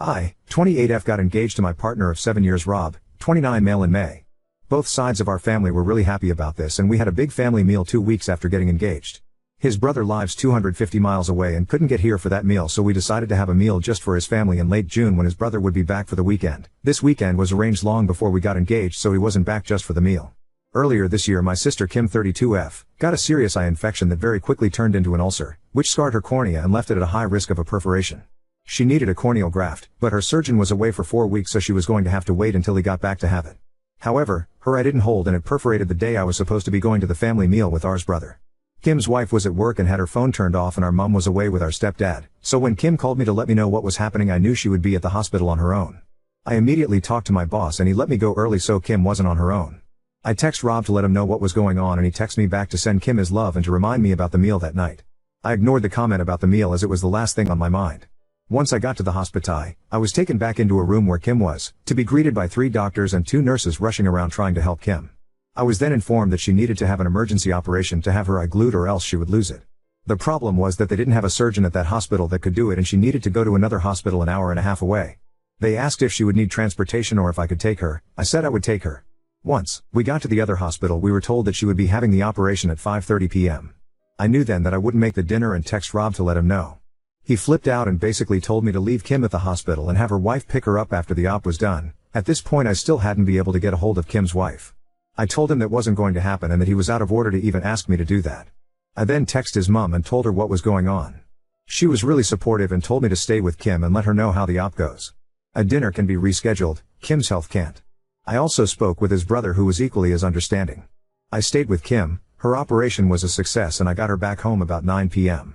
I, 28F, got engaged to my partner of 7 years, Rob, 29, male, in May. Both sides of our family were really happy about this, and we had a big family meal 2 weeks after getting engaged. His brother lives 250 miles away and couldn't get here for that meal, so we decided to have a meal just for his family in late June when his brother would be back for the weekend. This weekend was arranged long before we got engaged, so he wasn't back just for the meal. Earlier this year, my sister Kim, 32F, got a serious eye infection that very quickly turned into an ulcer, which scarred her cornea and left it at a high risk of a perforation. She needed a corneal graft, but her surgeon was away for 4 weeks, so she was going to have to wait until he got back to have it. However, her eye didn't hold and it perforated the day I was supposed to be going to the family meal with ours brother. Kim's wife was at work and had her phone turned off, and our mom was away with our stepdad, so when Kim called me to let me know what was happening, I knew she would be at the hospital on her own. I immediately talked to my boss and he let me go early so Kim wasn't on her own. I text Rob to let him know what was going on, and he texted me back to send Kim his love and to remind me about the meal that night. I ignored the comment about the meal as it was the last thing on my mind. Once I got to the hospital, I was taken back into a room where Kim was, to be greeted by 3 doctors and 2 nurses rushing around trying to help Kim. I was then informed that she needed to have an emergency operation to have her eye glued or else she would lose it. The problem was that they didn't have a surgeon at that hospital that could do it, and she needed to go to another hospital an hour and a half away. They asked if she would need transportation or if I could take her. I said I would take her. Once we got to the other hospital, we were told that she would be having the operation at 5:30 p.m. I knew then that I wouldn't make the dinner and text Rob to let him know. He flipped out and basically told me to leave Kim at the hospital and have her wife pick her up after the op was done. At this point I still hadn't been able to get a hold of Kim's wife. I told him that wasn't going to happen and that he was out of order to even ask me to do that. I then texted his mom and told her what was going on. She was really supportive and told me to stay with Kim and let her know how the op goes. A dinner can be rescheduled, Kim's health can't. I also spoke with his brother, who was equally as understanding. I stayed with Kim, her operation was a success, and I got her back home about 9 p.m.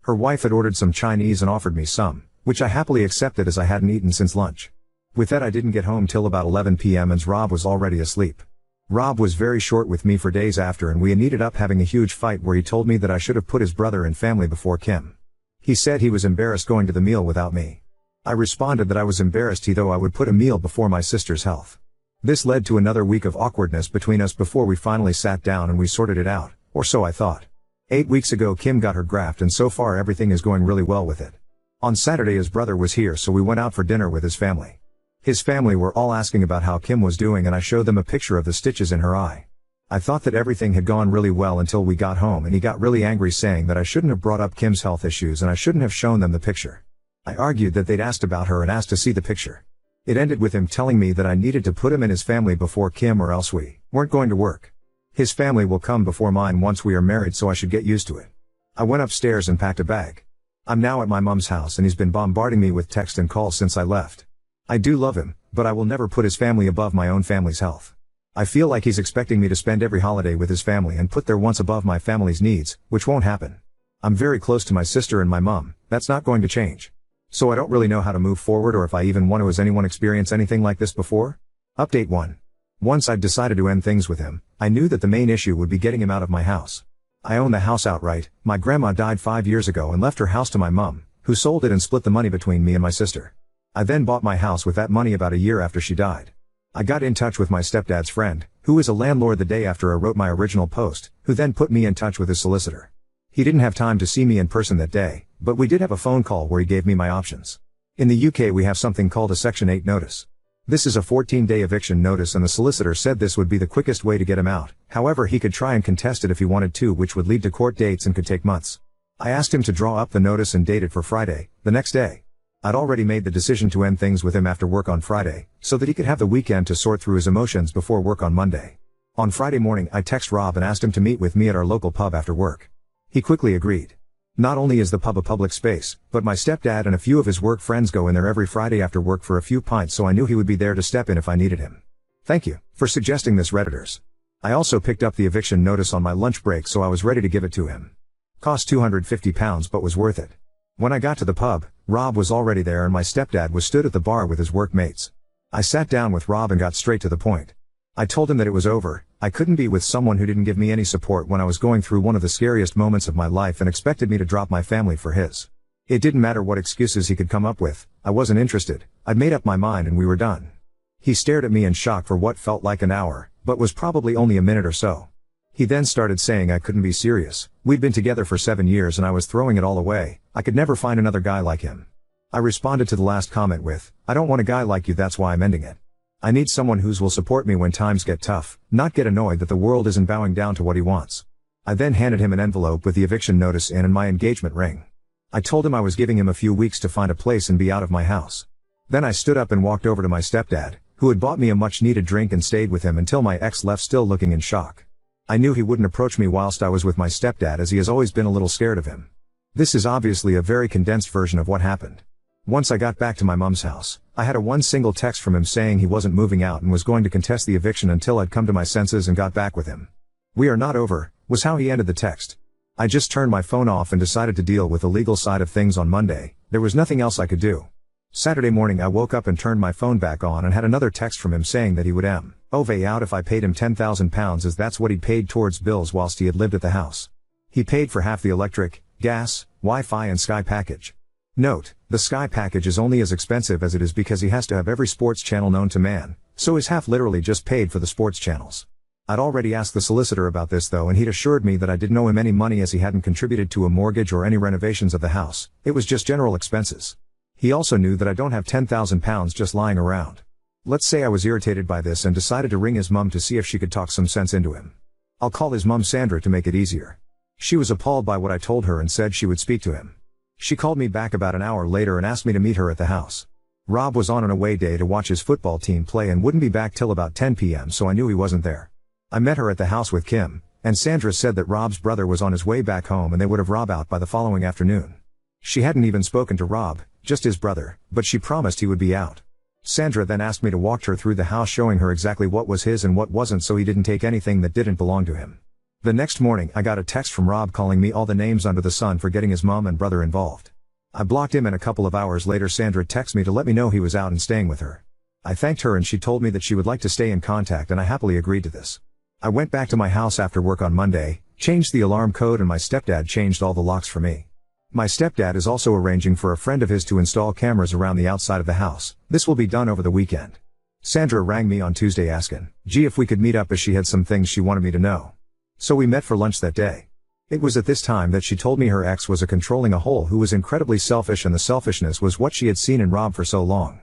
Her wife had ordered some Chinese and offered me some, which I happily accepted as I hadn't eaten since lunch. With that I didn't get home till about 11 p.m. and Rob was already asleep. Rob was very short with me for days after, and we ended up having a huge fight where he told me that I should have put his brother and family before Kim. He said he was embarrassed going to the meal without me. I responded that I was embarrassed though I would put a meal before my sister's health. This led to another week of awkwardness between us before we finally sat down and we sorted it out, or so I thought. 8 weeks ago Kim got her graft and so far everything is going really well with it. On Saturday his brother was here, so we went out for dinner with his family. His family were all asking about how Kim was doing and I showed them a picture of the stitches in her eye. I thought that everything had gone really well until we got home and he got really angry, saying that I shouldn't have brought up Kim's health issues and I shouldn't have shown them the picture. I argued that they'd asked about her and asked to see the picture. It ended with him telling me that I needed to put him and his family before Kim or else we weren't going to work. His family will come before mine once we are married, so I should get used to it. I went upstairs and packed a bag. I'm now at my mom's house and he's been bombarding me with text and calls since I left. I do love him, but I will never put his family above my own family's health. I feel like he's expecting me to spend every holiday with his family and put their wants above my family's needs, which won't happen. I'm very close to my sister and my mom, that's not going to change. So I don't really know how to move forward or if I even want to. Has anyone experienced anything like this before? Update 1. Once I'd decided to end things with him, I knew that the main issue would be getting him out of my house. I own the house outright. My grandma died 5 years ago and left her house to my mom, who sold it and split the money between me and my sister. I then bought my house with that money about a year after she died. I got in touch with my stepdad's friend, who is a landlord, the day after I wrote my original post, who then put me in touch with his solicitor. He didn't have time to see me in person that day, but we did have a phone call where he gave me my options. In the UK we have something called a Section 8 notice. This is a 14-day eviction notice and the solicitor said this would be the quickest way to get him out. However, he could try and contest it if he wanted to, which would lead to court dates and could take months. I asked him to draw up the notice and date it for Friday, the next day. I'd already made the decision to end things with him after work on Friday, so that he could have the weekend to sort through his emotions before work on Monday. On Friday morning I texted Rob and asked him to meet with me at our local pub after work. He quickly agreed. Not only is the pub a public space, but my stepdad and a few of his work friends go in there every Friday after work for a few pints, so I knew he would be there to step in if I needed him. Thank you for suggesting this, Redditors. I also picked up the eviction notice on my lunch break, so I was ready to give it to him. Cost £250 but was worth it. When I got to the pub, Rob was already there and my stepdad was stood at the bar with his workmates. I sat down with Rob and got straight to the point. I told him that it was over. I couldn't be with someone who didn't give me any support when I was going through one of the scariest moments of my life and expected me to drop my family for his. It didn't matter what excuses he could come up with, I wasn't interested. I'd made up my mind and we were done. He stared at me in shock for what felt like an hour, but was probably only a minute or so. He then started saying I couldn't be serious. We'd been together for 7 years and I was throwing it all away. I could never find another guy like him. I responded to the last comment with, I don't want a guy like you, that's why I'm ending it. I need someone who will support me when times get tough, not get annoyed that the world isn't bowing down to what he wants. I then handed him an envelope with the eviction notice in and my engagement ring. I told him I was giving him a few weeks to find a place and be out of my house. Then I stood up and walked over to my stepdad, who had bought me a much needed drink, and stayed with him until my ex left, still looking in shock. I knew he wouldn't approach me whilst I was with my stepdad, as he has always been a little scared of him. This is obviously a very condensed version of what happened. Once I got back to my mum's house, I had one single text from him saying he wasn't moving out and was going to contest the eviction until I'd come to my senses and got back with him. We are not over, was how he ended the text. I just turned my phone off and decided to deal with the legal side of things on Monday. There was nothing else I could do. Saturday morning I woke up and turned my phone back on and had another text from him saying that he would move out if I paid him £10,000, as that's what he paid towards bills whilst he had lived at the house. He paid for half the electric, gas, Wi-Fi and Sky package. Note, the Sky package is only as expensive as it is because he has to have every sports channel known to man, so his half literally just paid for the sports channels. I'd already asked the solicitor about this though, and he'd assured me that I didn't owe him any money as he hadn't contributed to a mortgage or any renovations of the house, it was just general expenses. He also knew that I don't have £10,000 just lying around. Let's say I was irritated by this and decided to ring his mum to see if she could talk some sense into him. I'll call his mum Sandra to make it easier. She was appalled by what I told her and said she would speak to him. She called me back about an hour later and asked me to meet her at the house. Rob was on an away day to watch his football team play and wouldn't be back till about 10 p.m, so I knew he wasn't there. I met her at the house with Kim, and Sandra said that Rob's brother was on his way back home and they would have Rob out by the following afternoon. She hadn't even spoken to Rob, just his brother, but she promised he would be out. Sandra then asked me to walk her through the house, showing her exactly what was his and what wasn't, so he didn't take anything that didn't belong to him. The next morning I got a text from Rob calling me all the names under the sun for getting his mom and brother involved. I blocked him, and a couple of hours later Sandra texted me to let me know he was out and staying with her. I thanked her and she told me that she would like to stay in contact, and I happily agreed to this. I went back to my house after work on Monday, changed the alarm code, and my stepdad changed all the locks for me. My stepdad is also arranging for a friend of his to install cameras around the outside of the house. This will be done over the weekend. Sandra rang me on Tuesday asking, if we could meet up, as she had some things she wanted me to know. So we met for lunch that day. It was at this time that she told me her ex was a controlling a-hole who was incredibly selfish, and the selfishness was what she had seen in Rob for so long.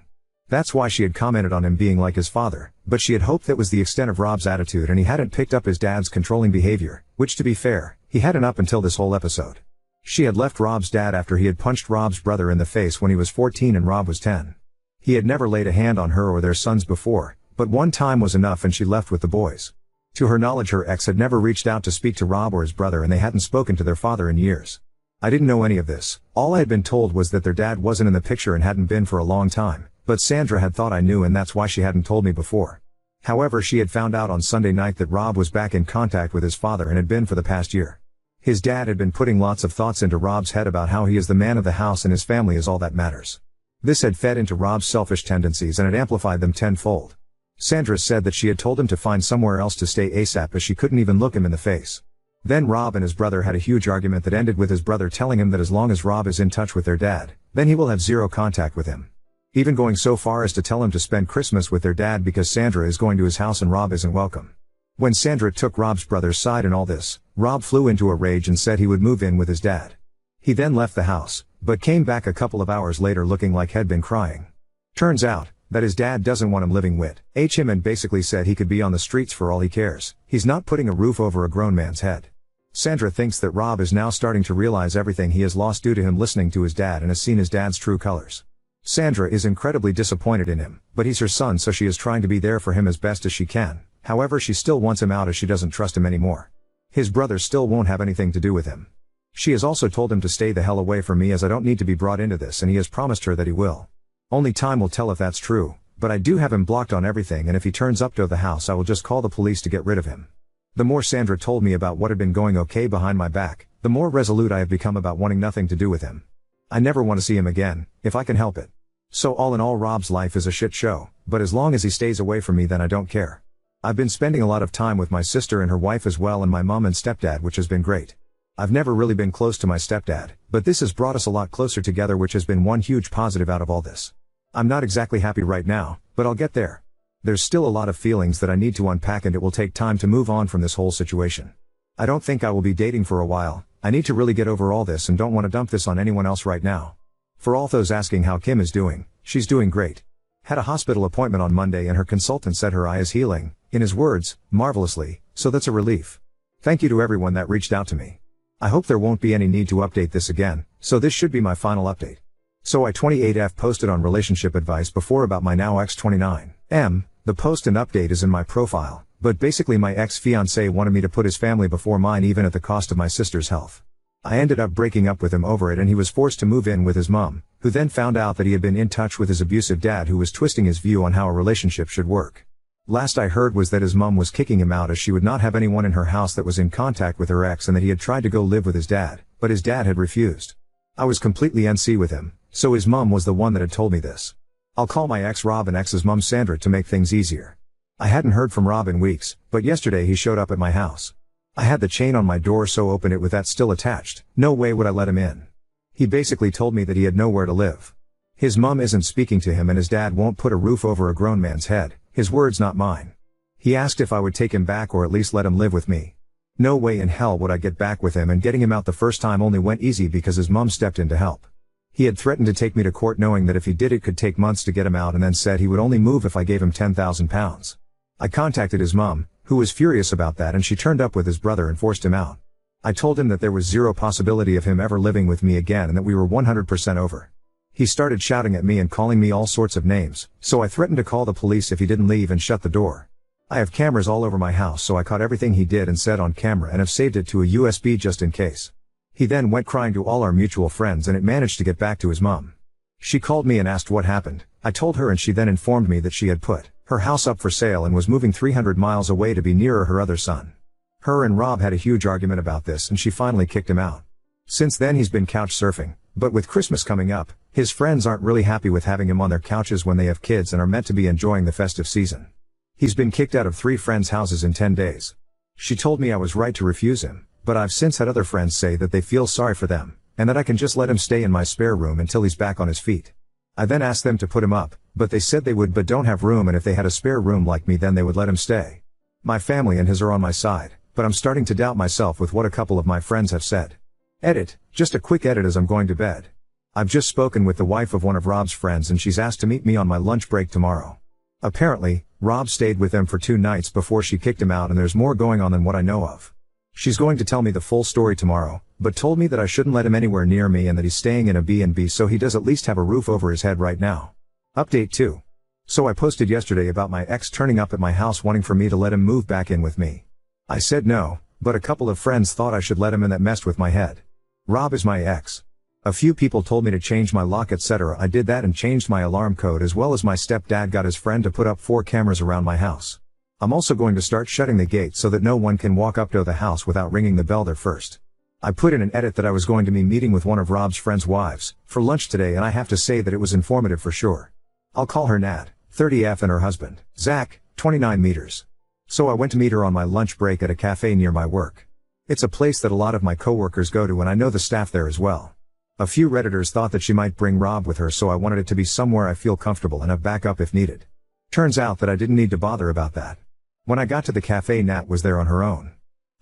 That's why she had commented on him being like his father, but she had hoped that was the extent of Rob's attitude and he hadn't picked up his dad's controlling behavior, which, to be fair, he hadn't up until this whole episode. She had left Rob's dad after he had punched Rob's brother in the face when he was 14 and Rob was 10. He had never laid a hand on her or their sons before, but one time was enough and she left with the boys. To her knowledge, her ex had never reached out to speak to Rob or his brother, and they hadn't spoken to their father in years. I didn't know any of this. All I had been told was that their dad wasn't in the picture and hadn't been for a long time, but Sandra had thought I knew, and that's why she hadn't told me before. However, she had found out on Sunday night that Rob was back in contact with his father and had been for the past year. His dad had been putting lots of thoughts into Rob's head about how he is the man of the house and his family is all that matters. This had fed into Rob's selfish tendencies and had amplified them tenfold. Sandra said that she had told him to find somewhere else to stay ASAP, as she couldn't even look him in the face. Then Rob and his brother had a huge argument that ended with his brother telling him that as long as Rob is in touch with their dad, then he will have zero contact with him. Even going so far as to tell him to spend Christmas with their dad because Sandra is going to his house and Rob isn't welcome. When Sandra took Rob's brother's side in all this, Rob flew into a rage and said he would move in with his dad. He then left the house, but came back a couple of hours later looking like he'd been crying. Turns out that his dad doesn't want him living with him and basically said he could be on the streets for all he cares. He's not putting a roof over a grown man's head. Sandra thinks that Rob is now starting to realize everything he has lost due to him listening to his dad and has seen his dad's true colors. Sandra is incredibly disappointed in him, but he's her son, so she is trying to be there for him as best as she can. However, she still wants him out as she doesn't trust him anymore. His brother still won't have anything to do with him. She has also told him to stay the hell away from me, as I don't need to be brought into this, and he has promised her that he will. Only time will tell if that's true, but I do have him blocked on everything, and if he turns up to the house I will just call the police to get rid of him. The more Sandra told me about what had been going okay behind my back, the more resolute I have become about wanting nothing to do with him. I never want to see him again, if I can help it. So all in all, Rob's life is a shit show, but as long as he stays away from me then I don't care. I've been spending a lot of time with my sister and her wife as well, and my mom and stepdad, which has been great. I've never really been close to my stepdad, but this has brought us a lot closer together, which has been one huge positive out of all this. I'm not exactly happy right now, but I'll get there. There's still a lot of feelings that I need to unpack, and it will take time to move on from this whole situation. I don't think I will be dating for a while. I need to really get over all this and don't want to dump this on anyone else right now. For all those asking how Kim is doing, she's doing great. Had a hospital appointment on Monday and her consultant said her eye is healing, in his words, marvelously, so that's a relief. Thank you to everyone that reached out to me. I hope there won't be any need to update this again, so this should be my final update. So I 28F posted on relationship advice before about my now ex 29M, the post and update is in my profile, but basically my ex-fiancé wanted me to put his family before mine even at the cost of my sister's health. I ended up breaking up with him over it and he was forced to move in with his mom, who then found out that he had been in touch with his abusive dad who was twisting his view on how a relationship should work. Last I heard was that his mom was kicking him out as she would not have anyone in her house that was in contact with her ex and that he had tried to go live with his dad, but his dad had refused. I was completely NC with him, so his mom was the one that had told me this. I'll call my ex Rob and ex's mom Sandra to make things easier. I hadn't heard from Rob in weeks, but yesterday he showed up at my house. I had the chain on my door so open it with that still attached, no way would I let him in. He basically told me that he had nowhere to live. His mom isn't speaking to him and his dad won't put a roof over a grown man's head, his words not mine. He asked if I would take him back or at least let him live with me. No way in hell would I get back with him and getting him out the first time only went easy because his mom stepped in to help. He had threatened to take me to court knowing that if he did it could take months to get him out and then said he would only move if I gave him £10,000. I contacted his mom, who was furious about that and she turned up with his brother and forced him out. I told him that there was zero possibility of him ever living with me again and that we were 100% over. He started shouting at me and calling me all sorts of names, so I threatened to call the police if he didn't leave and shut the door. I have cameras all over my house so I caught everything he did and said on camera and have saved it to a USB just in case. He then went crying to all our mutual friends and it managed to get back to his mom. She called me and asked what happened. I told her and she then informed me that she had put her house up for sale and was moving 300 miles away to be nearer her other son. Her and Rob had a huge argument about this and she finally kicked him out. Since then he's been couch surfing, but with Christmas coming up, his friends aren't really happy with having him on their couches when they have kids and are meant to be enjoying the festive season. He's been kicked out of 3 friends' houses in 10 days. She told me I was right to refuse him, but I've since had other friends say that they feel sorry for them, and that I can just let him stay in my spare room until he's back on his feet. I then asked them to put him up, but they said they would but don't have room and if they had a spare room like me then they would let him stay. My family and his are on my side, but I'm starting to doubt myself with what a couple of my friends have said. Edit, just a quick edit as I'm going to bed. I've just spoken with the wife of one of Rob's friends and she's asked to meet me on my lunch break tomorrow. Apparently, Rob stayed with them for 2 nights before she kicked him out and there's more going on than what I know of. She's going to tell me the full story tomorrow, but told me that I shouldn't let him anywhere near me and that he's staying in a B&B so he does at least have a roof over his head right now. Update 2. So I posted yesterday about my ex turning up at my house wanting for me to let him move back in with me. I said no, but a couple of friends thought I should let him and that messed with my head. Rob is my ex. A few people told me to change my lock etc. I did that and changed my alarm code as well as my stepdad got his friend to put up 4 cameras around my house. I'm also going to start shutting the gate so that no one can walk up to the house without ringing the bell there first. I put in an edit that I was going to be meeting with one of Rob's friends' wives for lunch today and I have to say that it was informative for sure. I'll call her Nat, 30F and her husband, Zach, 29 meters. So I went to meet her on my lunch break at a cafe near my work. It's a place that a lot of my coworkers go to and I know the staff there as well. A few Redditors thought that she might bring Rob with her so I wanted it to be somewhere I feel comfortable and have backup if needed. Turns out that I didn't need to bother about that. When I got to the cafe Nat was there on her own.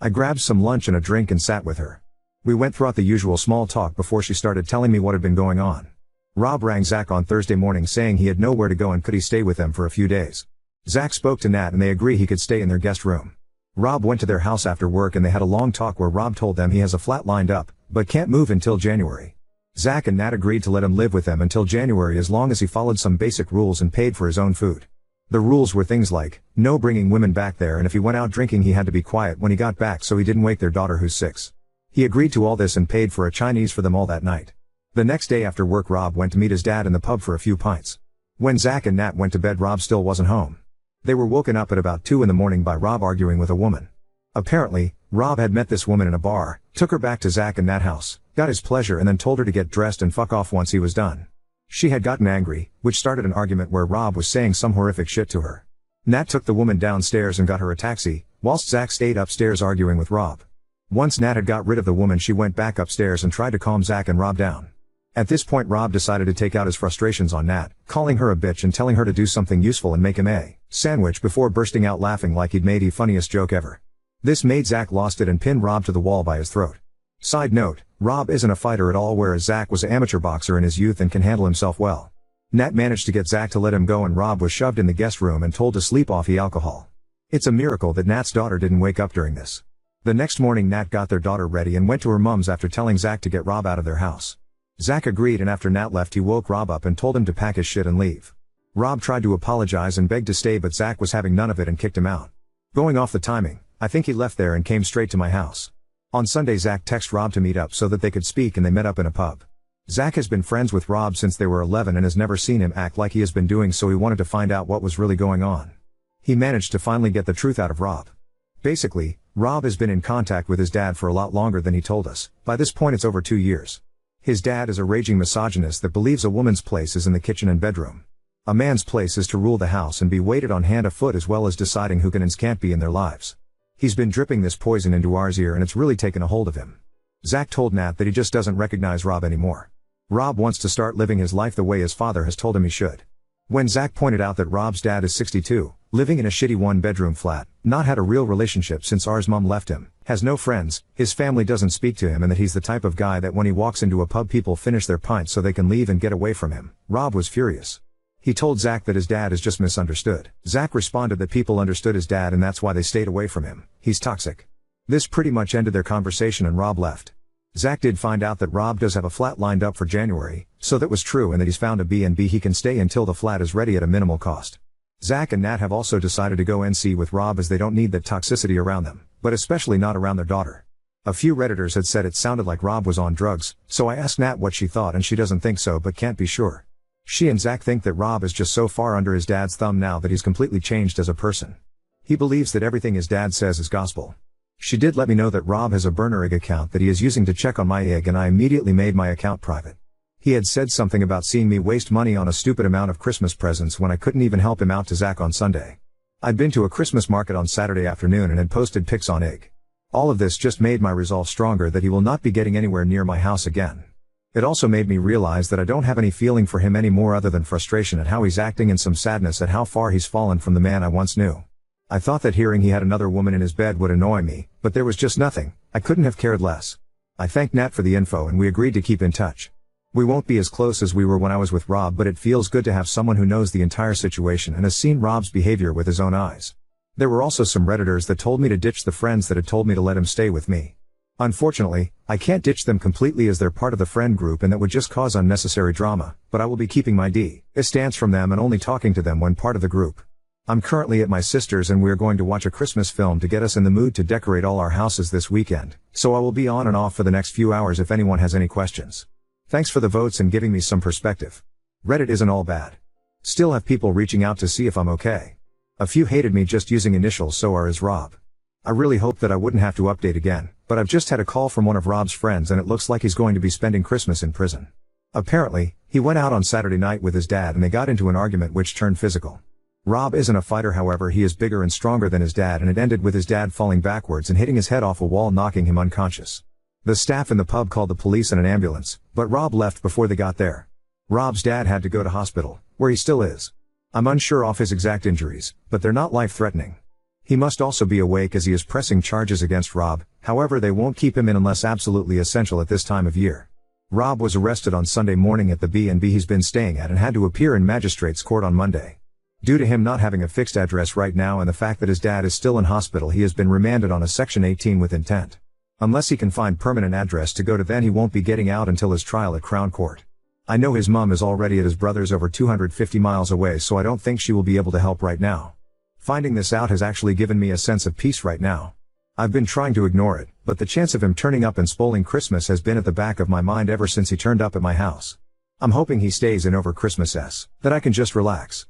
I grabbed some lunch and a drink and sat with her. We went throughout the usual small talk before she started telling me what had been going on. Rob rang Zach on Thursday morning saying he had nowhere to go and could he stay with them for a few days. Zach spoke to Nat and they agree he could stay in their guest room. Rob went to their house after work and they had a long talk where Rob told them he has a flat lined up, but can't move until January. Zach and Nat agreed to let him live with them until January as long as he followed some basic rules and paid for his own food. The rules were things like, no bringing women back there and if he went out drinking he had to be quiet when he got back so he didn't wake their daughter who's 6. He agreed to all this and paid for a Chinese for them all that night. The next day after work Rob went to meet his dad in the pub for a few pints. When Zach and Nat went to bed Rob still wasn't home. They were woken up at about 2 in the morning by Rob arguing with a woman. Apparently, Rob had met this woman in a bar, took her back to Zach and Nat's house, got his pleasure and then told her to get dressed and fuck off once he was done. She had gotten angry, which started an argument where Rob was saying some horrific shit to her. Nat took the woman downstairs and got her a taxi, whilst Zach stayed upstairs arguing with Rob. Once Nat had got rid of the woman she went back upstairs and tried to calm Zach and Rob down. At this point Rob decided to take out his frustrations on Nat, calling her a bitch and telling her to do something useful and make him a sandwich before bursting out laughing like he'd made the funniest joke ever. This made Zach lost it and pinned Rob to the wall by his throat. Side note, Rob isn't a fighter at all, whereas Zach was an amateur boxer in his youth and can handle himself well. Nat managed to get Zach to let him go and Rob was shoved in the guest room and told to sleep off the alcohol. It's a miracle that Nat's daughter didn't wake up during this. The next morning Nat got their daughter ready and went to her mum's after telling Zach to get Rob out of their house. Zach agreed, and after Nat left he woke Rob up and told him to pack his shit and leave. Rob tried to apologize and begged to stay, but Zach was having none of it and kicked him out. Going off the timing, I think he left there and came straight to my house. On Sunday Zach texted Rob to meet up so that they could speak, and they met up in a pub. Zach has been friends with Rob since they were 11 and has never seen him act like he has been doing, so he wanted to find out what was really going on. He managed to finally get the truth out of Rob. Basically, Rob has been in contact with his dad for a lot longer than he told us. By this point it's over 2 years. His dad is a raging misogynist that believes a woman's place is in the kitchen and bedroom. A man's place is to rule the house and be waited on hand or foot, as well as deciding who can and can't be in their lives. He's been dripping this poison into ours ear and it's really taken a hold of him. Zach told Nat that he just doesn't recognize Rob anymore. Rob wants to start living his life the way his father has told him he should. When Zach pointed out that Rob's dad is 62, living in a shitty one-bedroom flat, not had a real relationship since ours mom left him, has no friends, his family doesn't speak to him, and that he's the type of guy that when he walks into a pub people finish their pints so they can leave and get away from him, Rob was furious. He told Zach that his dad is just misunderstood. Zach responded that people understood his dad and that's why they stayed away from him. He's toxic. This pretty much ended their conversation and Rob left. Zach did find out that Rob does have a flat lined up for January, so that was true, and that he's found a B&B he can stay until the flat is ready at a minimal cost. Zach and Nat have also decided to go NC with Rob as they don't need that toxicity around them, but especially not around their daughter. A few Redditors had said it sounded like Rob was on drugs, so I asked Nat what she thought and she doesn't think so but can't be sure. She and Zach think that Rob is just so far under his dad's thumb now that he's completely changed as a person. He believes that everything his dad says is gospel. She did let me know that Rob has a burner egg account that he is using to check on my egg, and I immediately made my account private. He had said something about seeing me waste money on a stupid amount of Christmas presents when I couldn't even help him out to Zach on Sunday. I'd been to a Christmas market on Saturday afternoon and had posted pics on egg. All of this just made my resolve stronger that he will not be getting anywhere near my house again. It also made me realize that I don't have any feeling for him anymore other than frustration at how he's acting and some sadness at how far he's fallen from the man I once knew. I thought that hearing he had another woman in his bed would annoy me, but there was just nothing. I couldn't have cared less. I thanked Nat for the info and we agreed to keep in touch. We won't be as close as we were when I was with Rob, but it feels good to have someone who knows the entire situation and has seen Rob's behavior with his own eyes. There were also some Redditors that told me to ditch the friends that had told me to let him stay with me. Unfortunately, I can't ditch them completely as they're part of the friend group and that would just cause unnecessary drama, but I will be keeping my distance from them and only talking to them when part of the group. I'm currently at my sister's and we're going to watch a Christmas film to get us in the mood to decorate all our houses this weekend, so I will be on and off for the next few hours if anyone has any questions. Thanks for the votes and giving me some perspective. Reddit isn't all bad. Still have people reaching out to see if I'm okay. A few hated me just using initials, so is Rob. I really hoped that I wouldn't have to update again, but I've just had a call from one of Rob's friends and it looks like he's going to be spending Christmas in prison. Apparently, he went out on Saturday night with his dad and they got into an argument which turned physical. Rob isn't a fighter, however he is bigger and stronger than his dad, and it ended with his dad falling backwards and hitting his head off a wall, knocking him unconscious. The staff in the pub called the police and an ambulance, but Rob left before they got there. Rob's dad had to go to hospital, where he still is. I'm unsure of his exact injuries, but they're not life-threatening. He must also be awake as he is pressing charges against Rob, however they won't keep him in unless absolutely essential at this time of year. Rob was arrested on Sunday morning at the B&B he's been staying at and had to appear in magistrate's court on Monday. Due to him not having a fixed address right now and the fact that his dad is still in hospital, he has been remanded on a Section 18 with intent. Unless he can find permanent address to go to, then he won't be getting out until his trial at Crown Court. I know his mom is already at his brother's over 250 miles away, so I don't think she will be able to help right now. Finding this out has actually given me a sense of peace right now. I've been trying to ignore it, but the chance of him turning up and spoiling Christmas has been at the back of my mind ever since he turned up at my house. I'm hoping he stays in over Christmas that I can just relax.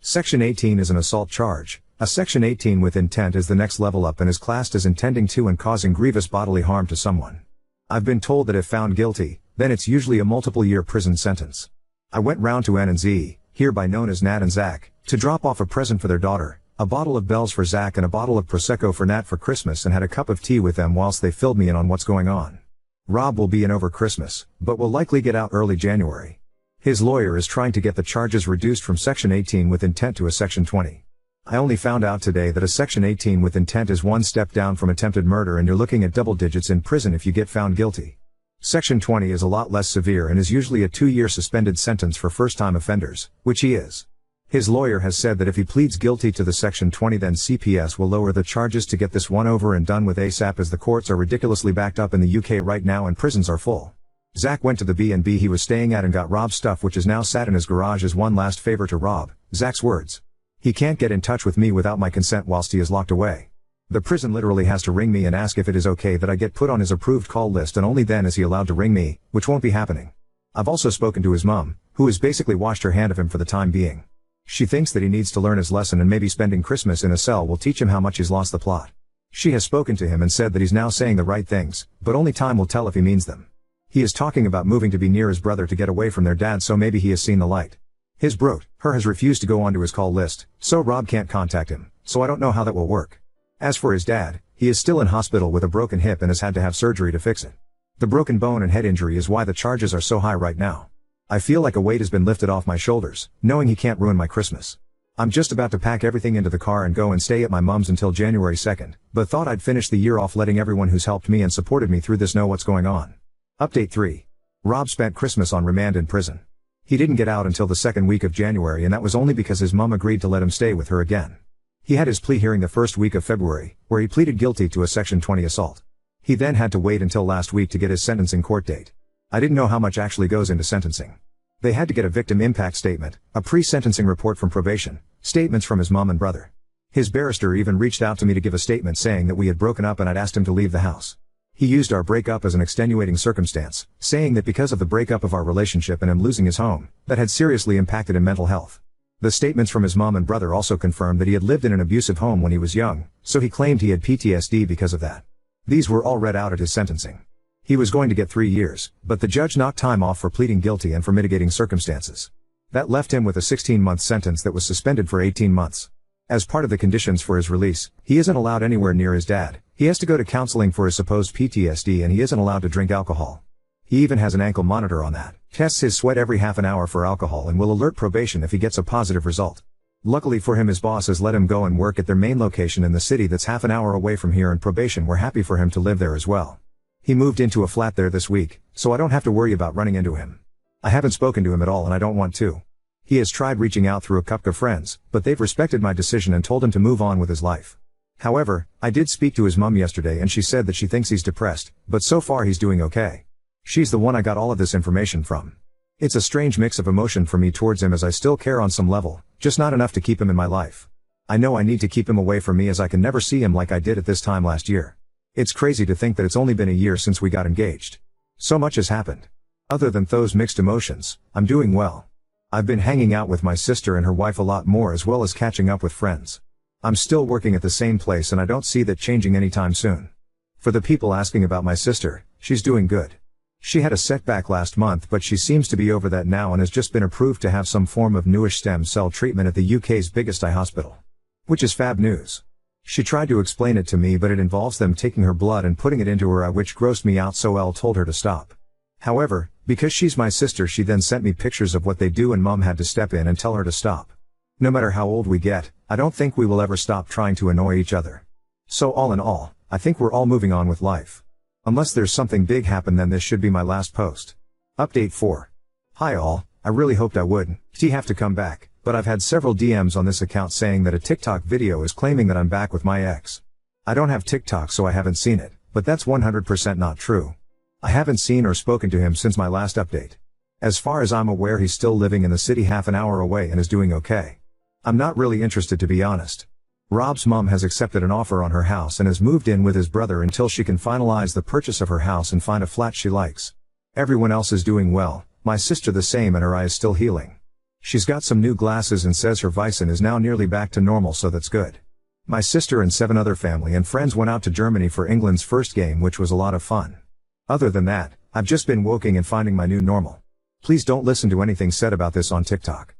Section 18 is an assault charge. A Section 18 with intent is the next level up and is classed as intending to and causing grievous bodily harm to someone. I've been told that if found guilty, then it's usually a multiple-year prison sentence. I went round to N&Z, hereby known as Nat and Zach, to drop off a present for their daughter, a bottle of Bell's for Zach and a bottle of Prosecco for Nat for Christmas, and had a cup of tea with them whilst they filled me in on what's going on. Rob will be in over Christmas, but will likely get out early January. His lawyer is trying to get the charges reduced from Section 18 with intent to a Section 20. I only found out today that a Section 18 with intent is one step down from attempted murder and you're looking at double digits in prison if you get found guilty. Section 20 is a lot less severe and is usually a 2-year suspended sentence for first-time offenders, which he is. His lawyer has said that if he pleads guilty to the Section 20 then CPS will lower the charges to get this one over and done with ASAP as the courts are ridiculously backed up in the UK right now and prisons are full. Zach went to the B&B he was staying at and got Rob's stuff which is now sat in his garage as one last favor to Rob, Zach's words. He can't get in touch with me without my consent whilst he is locked away. The prison literally has to ring me and ask if it is okay that I get put on his approved call list and only then is he allowed to ring me, which won't be happening. I've also spoken to his mum, who has basically washed her hand of him for the time being. She thinks that he needs to learn his lesson and maybe spending Christmas in a cell will teach him how much he's lost the plot. She has spoken to him and said that he's now saying the right things, but only time will tell if he means them. He is talking about moving to be near his brother to get away from their dad so maybe he has seen the light. His her has refused to go onto his call list, so Rob can't contact him, so I don't know how that will work. As for his dad, he is still in hospital with a broken hip and has had to have surgery to fix it. The broken bone and head injury is why the charges are so high right now. I feel like a weight has been lifted off my shoulders, knowing he can't ruin my Christmas. I'm just about to pack everything into the car and go and stay at my mum's until January 2nd, but thought I'd finish the year off letting everyone who's helped me and supported me through this know what's going on. Update 3. Rob spent Christmas on remand in prison. He didn't get out until the second week of January and that was only because his mum agreed to let him stay with her again. He had his plea hearing the first week of February, where he pleaded guilty to a Section 20 assault. He then had to wait until last week to get his sentencing court date. I didn't know how much actually goes into sentencing. They had to get a victim impact statement, a pre-sentencing report from probation, statements from his mom and brother. His barrister even reached out to me to give a statement saying that we had broken up and I'd asked him to leave the house. He used our breakup as an extenuating circumstance, saying that because of the breakup of our relationship and him losing his home, that had seriously impacted his mental health. The statements from his mom and brother also confirmed that he had lived in an abusive home when he was young, so he claimed he had PTSD because of that. These were all read out at his sentencing. He was going to get 3 years, but the judge knocked time off for pleading guilty and for mitigating circumstances. That left him with a 16-month sentence that was suspended for 18 months. As part of the conditions for his release, he isn't allowed anywhere near his dad, he has to go to counseling for his supposed PTSD and he isn't allowed to drink alcohol. He even has an ankle monitor on that, tests his sweat every half an hour for alcohol and will alert probation if he gets a positive result. Luckily for him his boss has let him go and work at their main location in the city that's half an hour away from here and probation were happy for him to live there as well. He moved into a flat there this week, so I don't have to worry about running into him. I haven't spoken to him at all and I don't want to. He has tried reaching out through a couple of friends, but they've respected my decision and told him to move on with his life. However, I did speak to his mum yesterday and she said that she thinks he's depressed, but so far he's doing okay. She's the one I got all of this information from. It's a strange mix of emotion for me towards him as I still care on some level, just not enough to keep him in my life. I know I need to keep him away from me as I can never see him like I did at this time last year. It's crazy to think that it's only been a year since we got engaged. So much has happened. Other than those mixed emotions, I'm doing well. I've been hanging out with my sister and her wife a lot more as well as catching up with friends. I'm still working at the same place and I don't see that changing anytime soon. For the people asking about my sister, she's doing good. She had a setback last month but she seems to be over that now and has just been approved to have some form of newish stem cell treatment at the UK's biggest eye hospital. Which is fab news. She tried to explain it to me but it involves them taking her blood and putting it into her eye which grossed me out so Elle told her to stop. However, because she's my sister she then sent me pictures of what they do and mum had to step in and tell her to stop. No matter how old we get, I don't think we will ever stop trying to annoy each other. So all in all, I think we're all moving on with life. Unless there's something big happen then this should be my last post. Update 4. Hi all, I really hoped I wouldn't have to come back, but I've had several DMs on this account saying that a TikTok video is claiming that I'm back with my ex. I don't have TikTok so I haven't seen it, but that's 100% not true. I haven't seen or spoken to him since my last update. As far as I'm aware he's still living in the city half an hour away and is doing okay. I'm not really interested to be honest. Rob's mom has accepted an offer on her house and has moved in with his brother until she can finalize the purchase of her house and find a flat she likes. Everyone else is doing well, my sister the same and her eye is still healing. She's got some new glasses and says her vision is now nearly back to normal so that's good. My sister and 7 other family and friends went out to Germany for England's first game which was a lot of fun. Other than that, I've just been working and finding my new normal. Please don't listen to anything said about this on TikTok.